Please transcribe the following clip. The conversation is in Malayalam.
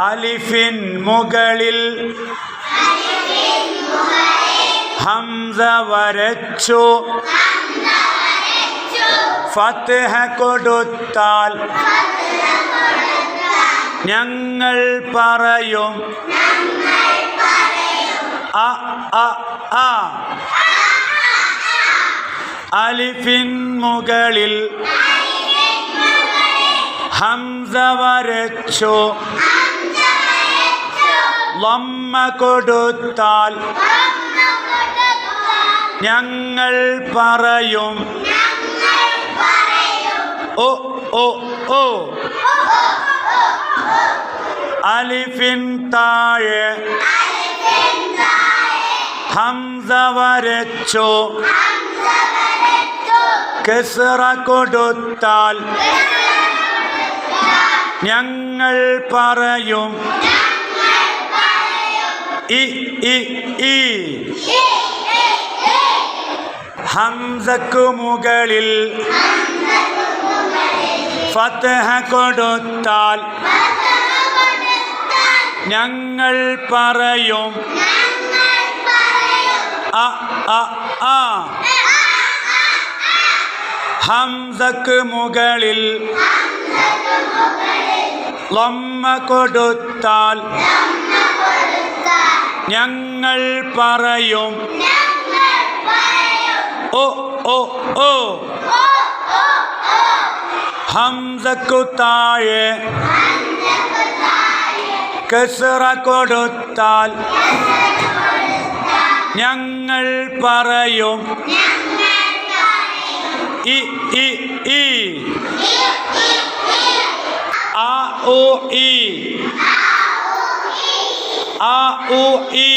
അലിഫിൻ മുകളിൽ ഹംസ വരച്ചു ഫത്ഹ കൊടുത്താൽ ഞങ്ങൾ പറയും അ അ ആ. അലിഫിൻ മുകളിൽ ഹംസ വരച്ചു ലമ്മ കൊടുത്താൽ ഞങ്ങൾ പറയും ഓ ഓ ഓ. അലിഫിൻ താഴെ ഹംസ വരച്ചു കസ്റ കൊടുത്താൽ ഞങ്ങൾ പറയും ഇ ഇ ഇ. ഹംസക്കു മുകളിൽ ഫത്ഹ കൊടുത്താൽ ഞങ്ങൾ പറയും അ അ ആ. ഹംസക്ക് മുകളിൽ ലമ്മ കൊടുത്താൽ ഞങ്ങൾ പറയും ഓ ഓ ഓ. ഹംസക്കു താഴെ കസ്റ കൊടുത്താൽ ഞങ്ങൾ പറയും ഇ ഇ ഇ. ആ ഉ ഇ. ആ ഉ ഇ.